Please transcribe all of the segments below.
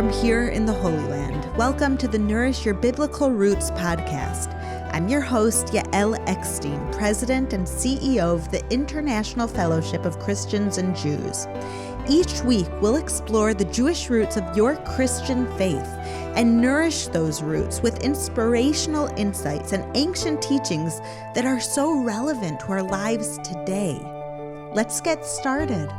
from here in the Holy Land. Welcome to the Nourish Your Biblical Roots podcast. I'm your host, Yael Eckstein, President and CEO of the International Fellowship of Christians and Jews. Each week, we'll explore the Jewish roots of your Christian faith and nourish those roots with inspirational insights and ancient teachings that are so relevant to our lives today. Let's get started.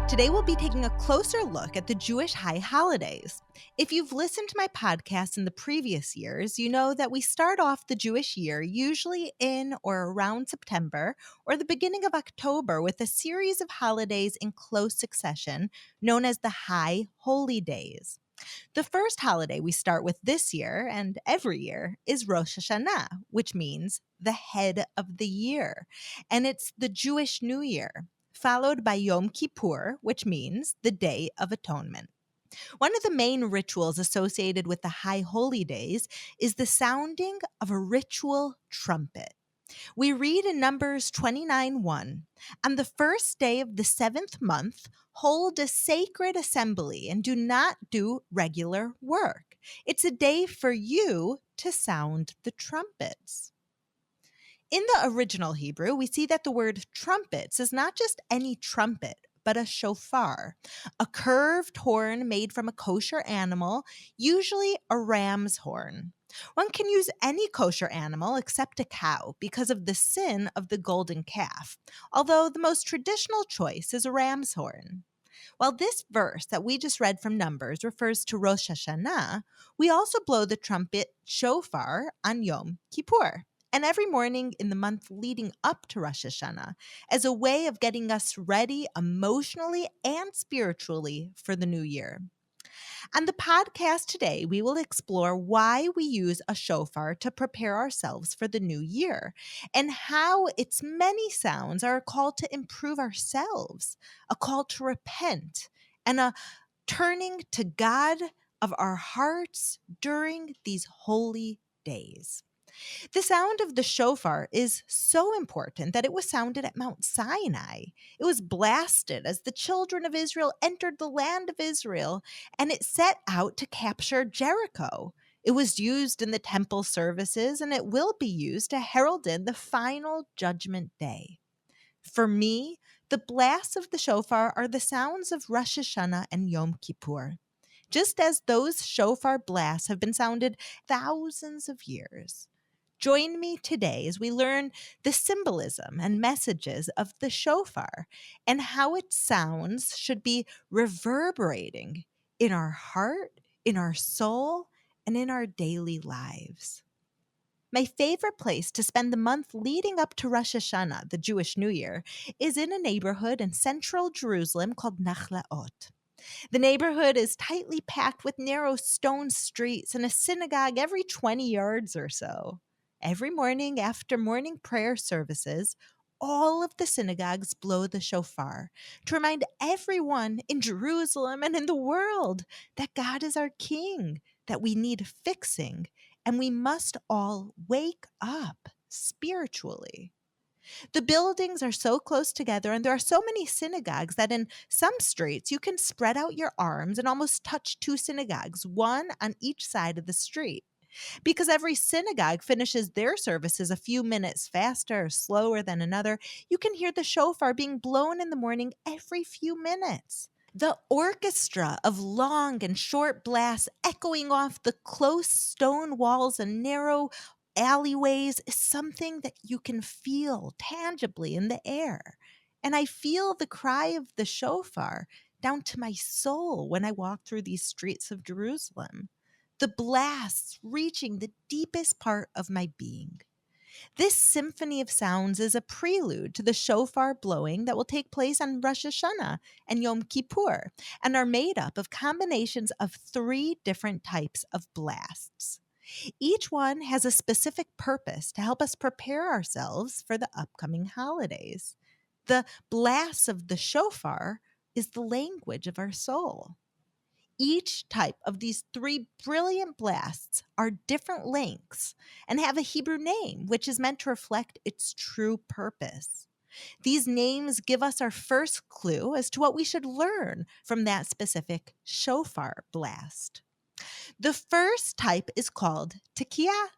Today, we'll be taking a closer look at the Jewish high holidays. If you've listened to my podcast in the previous years, you know that we start off the Jewish year usually in or around September or the beginning of October with a series of holidays in close succession known as the High Holy Days. The first holiday we start with this year and every year is Rosh Hashanah, which means the head of the year, and it's the Jewish New Year, followed by Yom Kippur, which means the Day of Atonement. One of the main rituals associated with the High Holy Days is the sounding of a ritual trumpet. We read in Numbers 29:1, "On the first day of the seventh month, hold a sacred assembly and do not do regular work. It's a day for you to sound the trumpets." In the original Hebrew, we see that the word trumpets is not just any trumpet, but a shofar, a curved horn made from a kosher animal, usually a ram's horn. One can use any kosher animal except a cow because of the sin of the golden calf, although the most traditional choice is a ram's horn. While this verse that we just read from Numbers refers to Rosh Hashanah, we also blow the trumpet shofar on Yom Kippur, and every morning in the month leading up to Rosh Hashanah, as a way of getting us ready emotionally and spiritually for the new year. On the podcast today, we will explore why we use a shofar to prepare ourselves for the new year and how its many sounds are a call to improve ourselves, a call to repent, and a turning to God of our hearts during these holy days. The sound of the shofar is so important that it was sounded at Mount Sinai. It was blasted as the children of Israel entered the land of Israel, and it set out to capture Jericho. It was used in the temple services, and it will be used to herald in the final judgment day. For me, the blasts of the shofar are the sounds of Rosh Hashanah and Yom Kippur, just as those shofar blasts have been sounded thousands of years. Join me today as we learn the symbolism and messages of the shofar and how its sounds should be reverberating in our heart, in our soul, and in our daily lives. My favorite place to spend the month leading up to Rosh Hashanah, the Jewish New Year, is in a neighborhood in central Jerusalem called Nachlaot. The neighborhood is tightly packed with narrow stone streets and a synagogue every 20 yards or so. Every morning after morning prayer services, all of the synagogues blow the shofar to remind everyone in Jerusalem and in the world that God is our King, that we need fixing, and we must all wake up spiritually. The buildings are so close together, and there are so many synagogues that in some streets you can spread out your arms and almost touch two synagogues, one on each side of the street. Because every synagogue finishes their services a few minutes faster or slower than another, you can hear the shofar being blown in the morning every few minutes. The orchestra of long and short blasts echoing off the close stone walls and narrow alleyways is something that you can feel tangibly in the air. And I feel the cry of the shofar down to my soul when I walk through these streets of Jerusalem, the blasts reaching the deepest part of my being. This symphony of sounds is a prelude to the shofar blowing that will take place on Rosh Hashanah and Yom Kippur, and are made up of combinations of 3 different types of blasts. Each one has a specific purpose to help us prepare ourselves for the upcoming holidays. The blasts of the shofar is the language of our soul. Each type of these 3 brilliant blasts are different lengths and have a Hebrew name, which is meant to reflect its true purpose. These names give us our first clue as to what we should learn from that specific shofar blast. The first type is called Tekiah,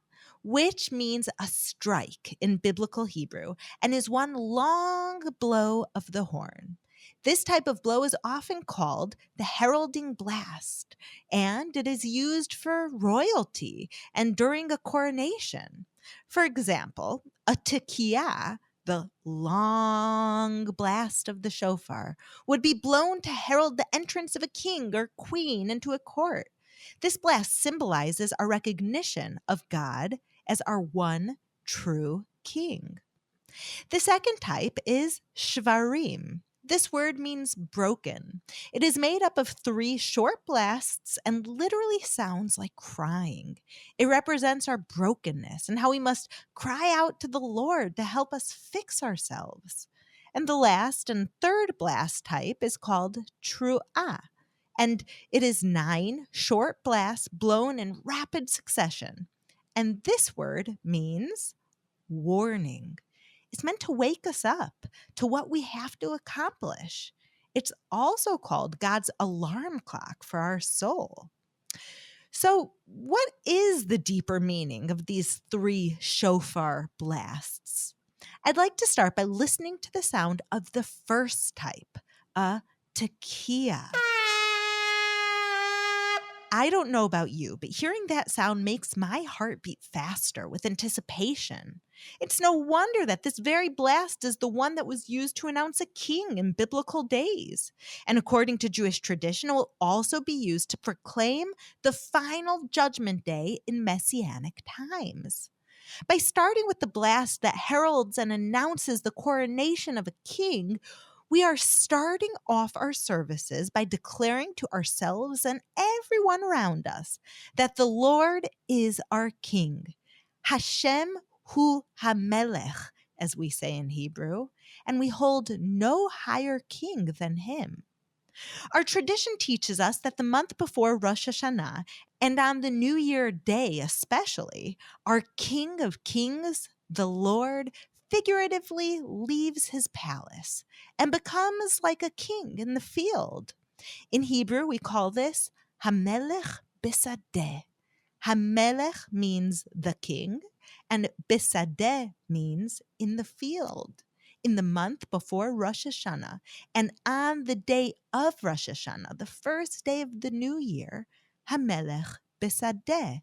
which means a strike in biblical Hebrew and is one long blow of the horn. This type of blow is often called the heralding blast, and it is used for royalty and during a coronation. For example, a tekiah, the long blast of the shofar, would be blown to herald the entrance of a king or queen into a court. This blast symbolizes our recognition of God as our one true king. The second type is Shevarim. This word means broken. It is made up of 3 short blasts and literally sounds like crying. It represents our brokenness and how we must cry out to the Lord to help us fix ourselves. And the last and third blast type is called Teruah, and it is 9 short blasts blown in rapid succession. And this word means warning. It's meant to wake us up to what we have to accomplish. It's also called God's alarm clock for our soul. So, what is the deeper meaning of these 3 shofar blasts? I'd like to start by listening to the sound of the first type, a tekiah. I don't know about you, but hearing that sound makes my heart beat faster with anticipation. It's no wonder that this very blast is the one that was used to announce a king in biblical days. And according to Jewish tradition, it will also be used to proclaim the final judgment day in Messianic times. By starting with the blast that heralds and announces the coronation of a king, we are starting off our services by declaring to ourselves and everyone around us that the Lord is our King. Hashem hu hamelech, as we say in Hebrew, and we hold no higher king than him. Our tradition teaches us that the month before Rosh Hashanah, and on the New Year day especially, our King of Kings, the Lord, figuratively leaves his palace and becomes like a king in the field. In Hebrew, we call this Hamelech Bisadeh. Hamelech means the king, and Bisadeh means in the field. In the month before Rosh Hashanah, and on the day of Rosh Hashanah, the first day of the new year, Hamelech Bisadeh,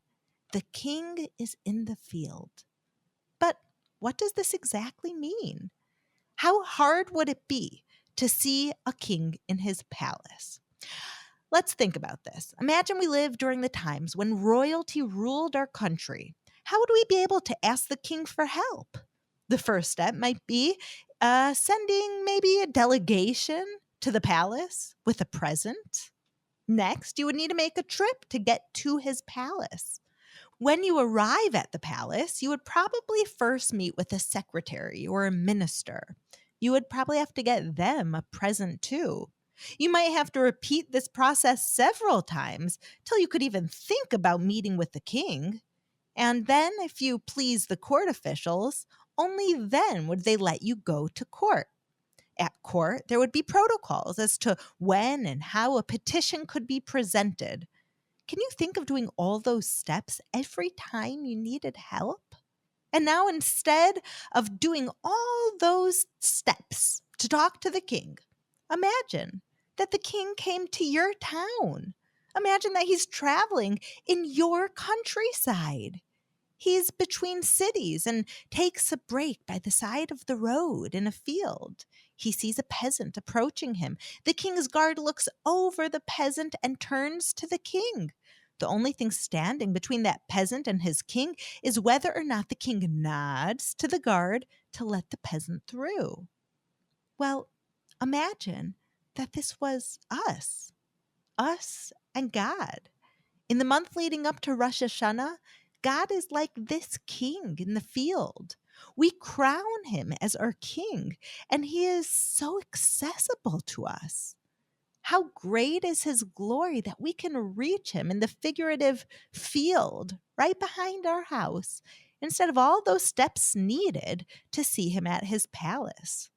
the king is in the field. But what does this exactly mean? How hard would it be to see a king in his palace? Let's think about this. Imagine we lived during the times when royalty ruled our country. How would we be able to ask the king for help? The first step might be sending maybe a delegation to the palace with a present. Next, you would need to make a trip to get to his palace. When you arrive at the palace, you would probably first meet with a secretary or a minister. You would probably have to get them a present too. You might have to repeat this process several times till you could even think about meeting with the king. And then, if you please the court officials, only then would they let you go to court. At court, there would be protocols as to when and how a petition could be presented. Can you think of doing all those steps every time you needed help? And now, instead of doing all those steps to talk to the king, imagine that the king came to your town. Imagine that he's traveling in your countryside. He's between cities and takes a break by the side of the road in a field. He sees a peasant approaching him. The king's guard looks over the peasant and turns to the king. The only thing standing between that peasant and his king is whether or not the king nods to the guard to let the peasant through. Well, imagine that this was us and God. In the month leading up to Rosh Hashanah, God is like this king in the field. We crown him as our king, and he is so accessible to us. How great is his glory that we can reach him in the figurative field right behind our house, instead of all those steps needed to see him at his palace.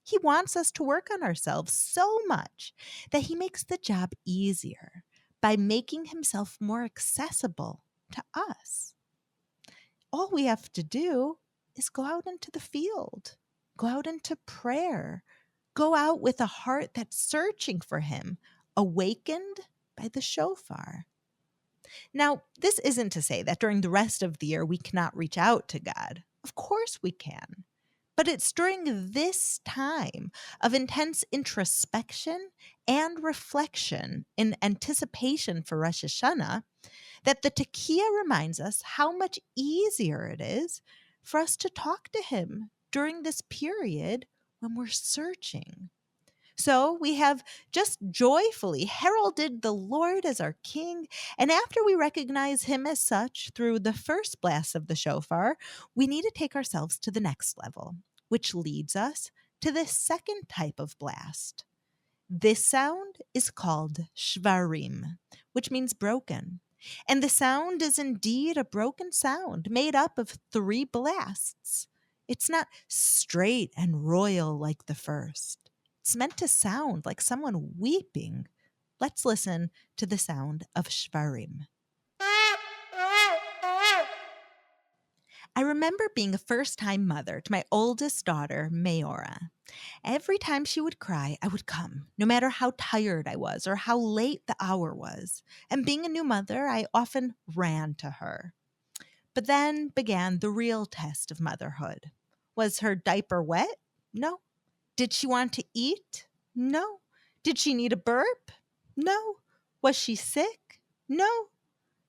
He wants us to work on ourselves so much that he makes the job easier by making himself more accessible to us. All we have to do is go out into the field, go out into prayer, go out with a heart that's searching for him, awakened by the shofar. Now, this isn't to say that during the rest of the year we cannot reach out to God. Of course we can. But it's during this time of intense introspection and reflection in anticipation for Rosh Hashanah that the Tekiah reminds us how much easier it is for us to talk to him during this period when we're searching. So we have just joyfully heralded the Lord as our King, and after we recognize him as such through the first blast of the shofar, we need to take ourselves to the next level, which leads us to the second type of blast. This sound is called Shevarim, which means broken. And the sound is indeed a broken sound made up of 3 blasts. It's not straight and royal like the first. It's meant to sound like someone weeping. Let's listen to the sound of Shevarim. I remember being a first-time mother to my oldest daughter, Mayora. Every time she would cry, I would come, no matter how tired I was or how late the hour was. And being a new mother, I often ran to her. But then began the real test of motherhood. Was her diaper wet? No. Did she want to eat? No. Did she need a burp? No. Was she sick? No.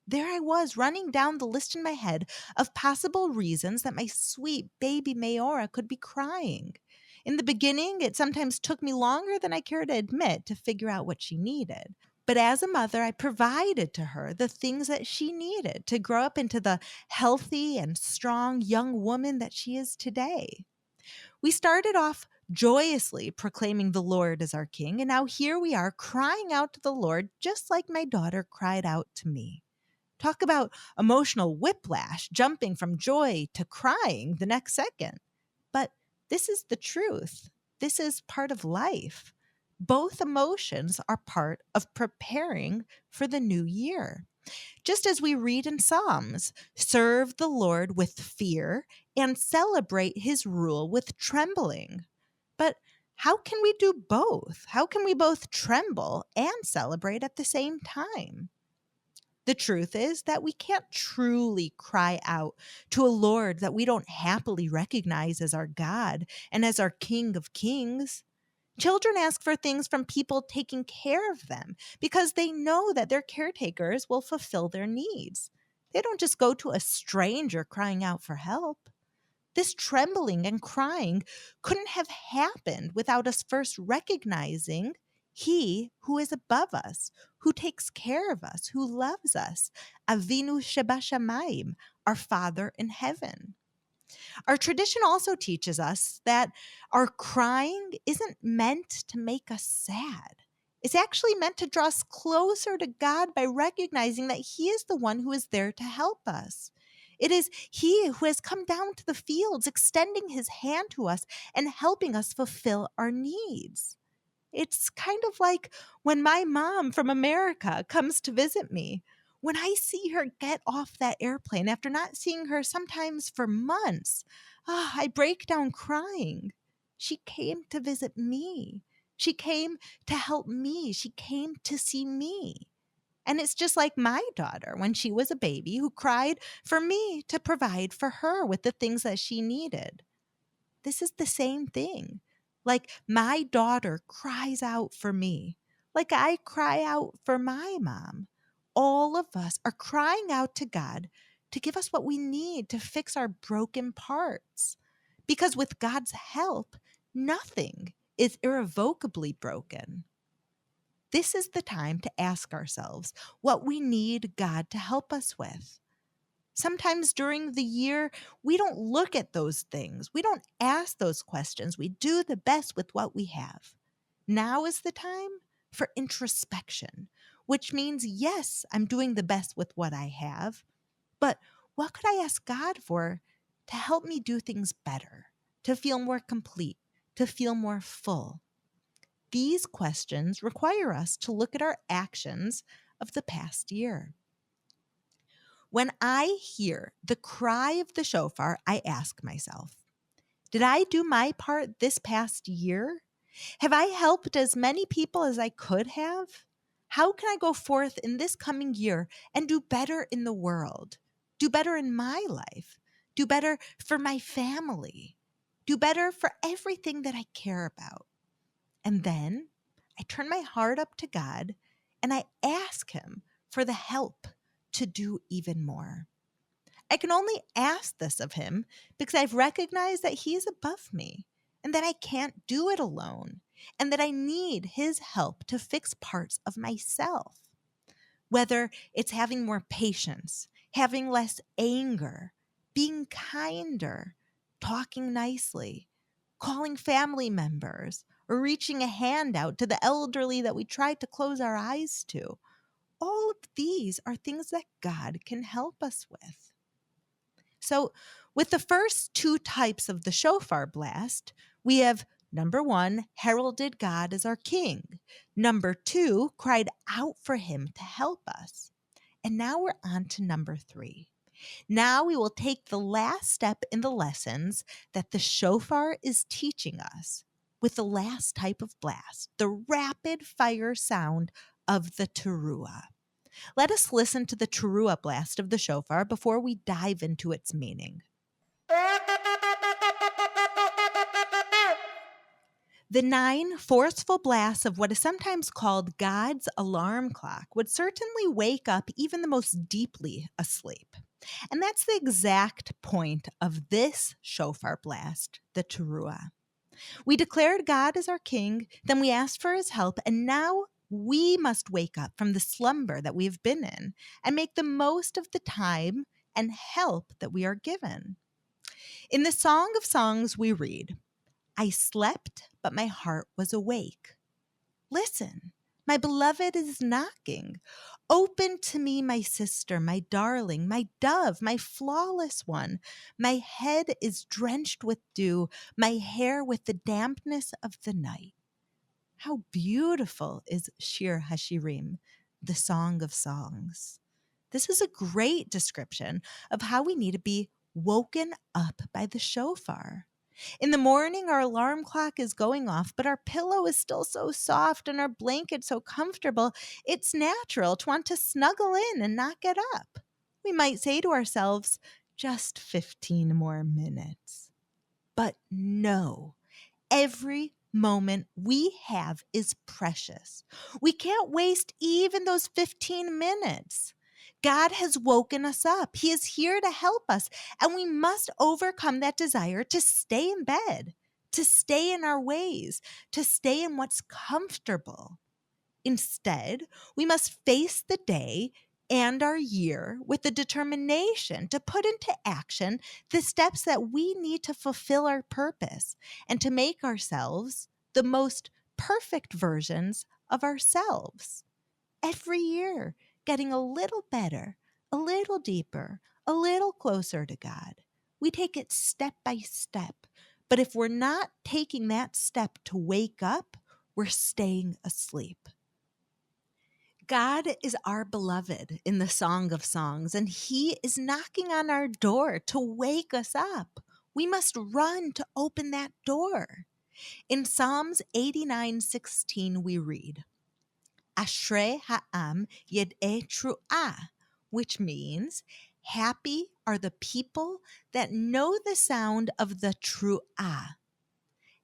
There I was, running down the list in my head of possible reasons that my sweet baby Mayora could be crying. In the beginning, it sometimes took me longer than I cared to admit to figure out what she needed. But as a mother, I provided to her the things that she needed to grow up into the healthy and strong young woman that she is today. We started off joyously proclaiming the Lord as our King, and now here we are crying out to the Lord just like my daughter cried out to me. Talk about emotional whiplash, jumping from joy to crying the next second. But this is the truth. This is part of life. Both emotions are part of preparing for the new year. Just as we read in Psalms, serve the Lord with fear and celebrate his rule with trembling. But how can we do both? How can we both tremble and celebrate at the same time? The truth is that we can't truly cry out to a Lord that we don't happily recognize as our God and as our King of Kings. Children ask for things from people taking care of them because they know that their caretakers will fulfill their needs. They don't just go to a stranger crying out for help. This trembling and crying couldn't have happened without us first recognizing he who is above us, who takes care of us, who loves us, Avinu Shebashamayim, our Father in heaven. Our tradition also teaches us that our crying isn't meant to make us sad. It's actually meant to draw us closer to God by recognizing that he is the one who is there to help us. It is he who has come down to the fields, extending his hand to us and helping us fulfill our needs. It's kind of like when my mom from America comes to visit me. When I see her get off that airplane after not seeing her sometimes for months, I break down crying. She came to visit me. She came to help me. She came to see me. And it's just like my daughter when she was a baby who cried for me to provide for her with the things that she needed. This is the same thing. Like my daughter cries out for me, like I cry out for my mom. All of us are crying out to God to give us what we need to fix our broken parts. Because with God's help, nothing is irrevocably broken. This is the time to ask ourselves what we need God to help us with. Sometimes during the year, we don't look at those things. We don't ask those questions. We do the best with what we have. Now is the time for introspection, which means, yes, I'm doing the best with what I have, but what could I ask God for to help me do things better, to feel more complete, to feel more full? These questions require us to look at our actions of the past year. When I hear the cry of the shofar, I ask myself, did I do my part this past year? Have I helped as many people as I could have? How can I go forth in this coming year and do better in the world? Do better in my life? Do better for my family? Do better for everything that I care about? And then I turn my heart up to God and I ask Him for the help to do even more. I can only ask this of Him because I've recognized that He is above me and that I can't do it alone and that I need His help to fix parts of myself. Whether it's having more patience, having less anger, being kinder, talking nicely, calling family members, or reaching a hand out to the elderly that we try to close our eyes to. All of these are things that God can help us with. So, with the first two types of the shofar blast, we have number one, heralded God as our king. Number two, cried out for Him to help us. And now we're on to number three. Now we will take the last step in the lessons that the shofar is teaching us with the last type of blast, the rapid fire sound of the Teruah. Let us listen to the Teruah blast of the shofar before we dive into its meaning. The 9 forceful blasts of what is sometimes called God's alarm clock would certainly wake up even the most deeply asleep. And that's the exact point of this shofar blast, the Teruah. We declared God as our king, then we asked for His help, and now we must wake up from the slumber that we have been in and make the most of the time and help that we are given. In the Song of Songs, we read, I slept, but my heart was awake. Listen, my beloved is knocking. Open to me, my sister, my darling, my dove, my flawless one. My head is drenched with dew, my hair with the dampness of the night. How beautiful is Shir Hashirim, the Song of Songs. This is a great description of how we need to be woken up by the shofar. In the morning, our alarm clock is going off, but our pillow is still so soft and our blanket so comfortable, it's natural to want to snuggle in and not get up. We might say to ourselves, just 15 more minutes. But no, every moment we have is precious. We can't waste even those 15 minutes. God has woken us up. He is here to help us, and we must overcome that desire to stay in bed, to stay in our ways, to stay in what's comfortable. Instead, we must face the day and our year with the determination to put into action the steps that we need to fulfill our purpose and to make ourselves the most perfect versions of ourselves. Every year, getting a little better, a little deeper, a little closer to God. We take it step by step. But if we're not taking that step to wake up, we're staying asleep. God is our beloved in the Song of Songs, and He is knocking on our door to wake us up. We must run to open that door. In Psalms 89:16, we read, Ashrei ha'am yed'ei tru'ah, which means, happy are the people that know the sound of the tru'ah.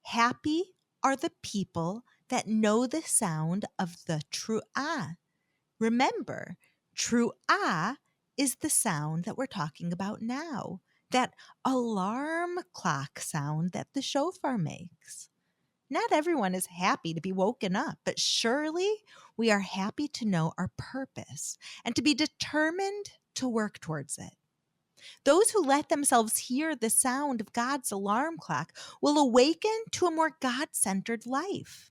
Happy are the people that know the sound of the tru'ah. Remember, tru'ah is the sound that we're talking about now, that alarm clock sound that the shofar makes. Not everyone is happy to be woken up, but surely we are happy to know our purpose and to be determined to work towards it. Those who let themselves hear the sound of God's alarm clock will awaken to a more God-centered life.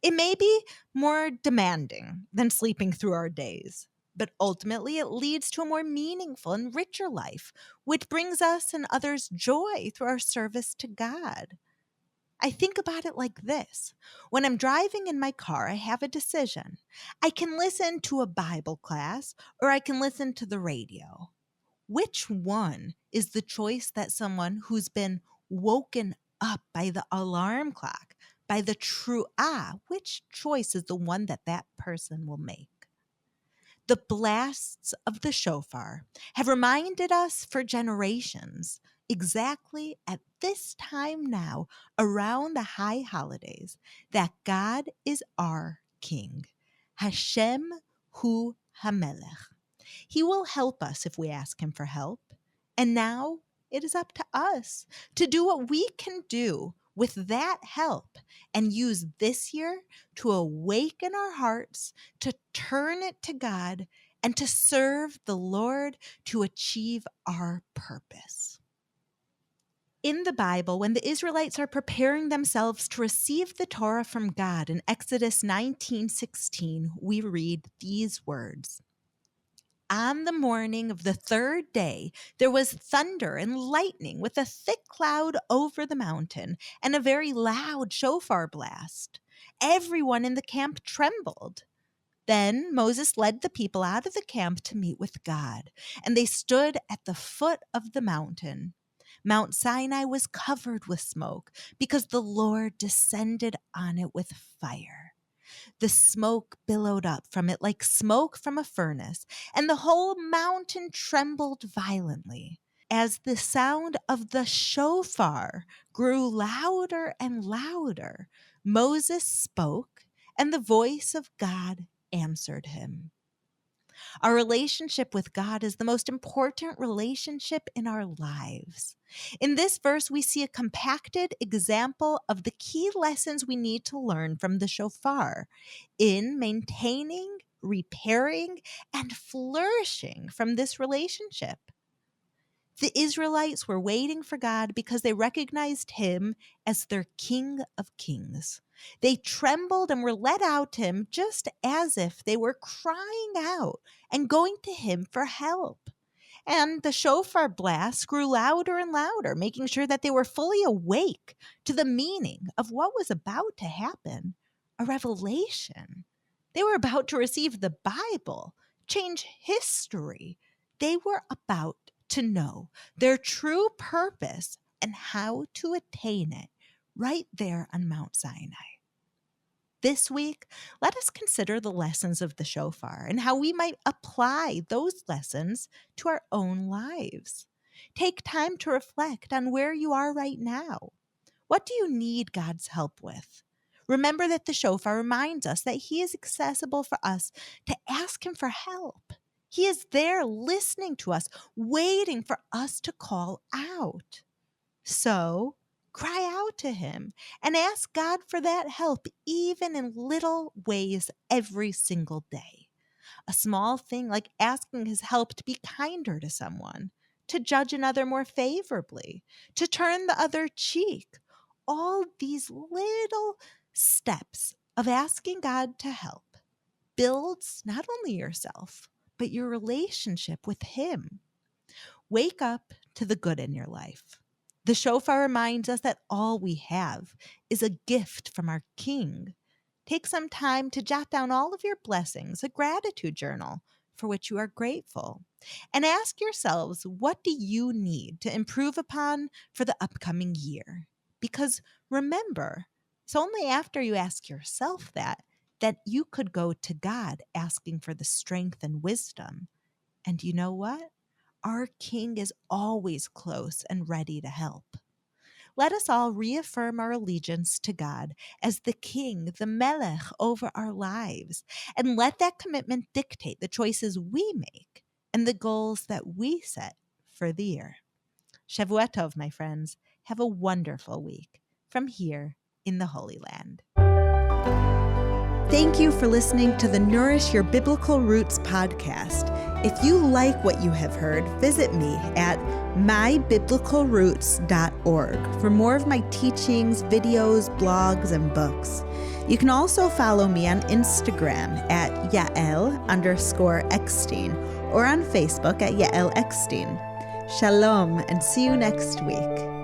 It may be more demanding than sleeping through our days, but ultimately it leads to a more meaningful and richer life, which brings us and others joy through our service to God. I think about it like this. When I'm driving in my car, I have a decision. I can listen to a Bible class or I can listen to the radio. Which one is the choice that someone who's been woken up by the alarm clock, by the Teruah, which choice is the one that that person will make? The blasts of the shofar have reminded us for generations, exactly at this time now, around the high holidays, that God is our King. Hashem hu Hamelech. He will help us if we ask him for help. And now it is up to us to do what we can do with that help and use this year to awaken our hearts, to turn it to God, and to serve the Lord to achieve our purpose. In the Bible, when the Israelites are preparing themselves to receive the Torah from God in Exodus 19:16, we read these words. On the morning of the third day, there was thunder and lightning with a thick cloud over the mountain and a very loud shofar blast. Everyone in the camp trembled. Then Moses led the people out of the camp to meet with God, and they stood at the foot of the mountain. Mount Sinai was covered with smoke because the Lord descended on it with fire. The smoke billowed up from it like smoke from a furnace, and the whole mountain trembled violently. As the sound of the shofar grew louder and louder, Moses spoke, and the voice of God answered him. Our relationship with God is the most important relationship in our lives. In this verse, we see a compacted example of the key lessons we need to learn from the shofar in maintaining, repairing, and flourishing from this relationship. The Israelites were waiting for God because they recognized him as their King of Kings. They trembled and were led out to him just as if they were crying out and going to him for help. And the shofar blast grew louder and louder, making sure that they were fully awake to the meaning of what was about to happen, a revelation. They were about to receive the Bible, change history. They were about to know their true purpose and how to attain it right there on Mount Sinai. This week, let us consider the lessons of the shofar and how we might apply those lessons to our own lives. Take time to reflect on where you are right now. What do you need God's help with? Remember that the shofar reminds us that he is accessible for us to ask him for help. He is there listening to us, waiting for us to call out. So, cry out to him and ask God for that help, even in little ways every single day. A small thing like asking his help to be kinder to someone, to judge another more favorably, to turn the other cheek. All these little steps of asking God to help builds not only yourself, but your relationship with him. Wake up to the good in your life. The shofar reminds us that all we have is a gift from our King. Take some time to jot down all of your blessings, a gratitude journal for which you are grateful, and ask yourselves, what do you need to improve upon for the upcoming year? Because remember, it's only after you ask yourself that you could go to God asking for the strength and wisdom. And you know what? Our King is always close and ready to help. Let us all reaffirm our allegiance to God as the King, the Melech over our lives, and let that commitment dictate the choices we make and the goals that we set for the year. Shavua Tov, my friends. Have a wonderful week from here in the Holy Land. Thank you for listening to the Nourish Your Biblical Roots podcast. If you like what you have heard, visit me at mybiblicalroots.org for more of my teachings, videos, blogs, and books. You can also follow me on Instagram at Yael_Eckstein or on Facebook at Yael Eckstein. Shalom and see you next week.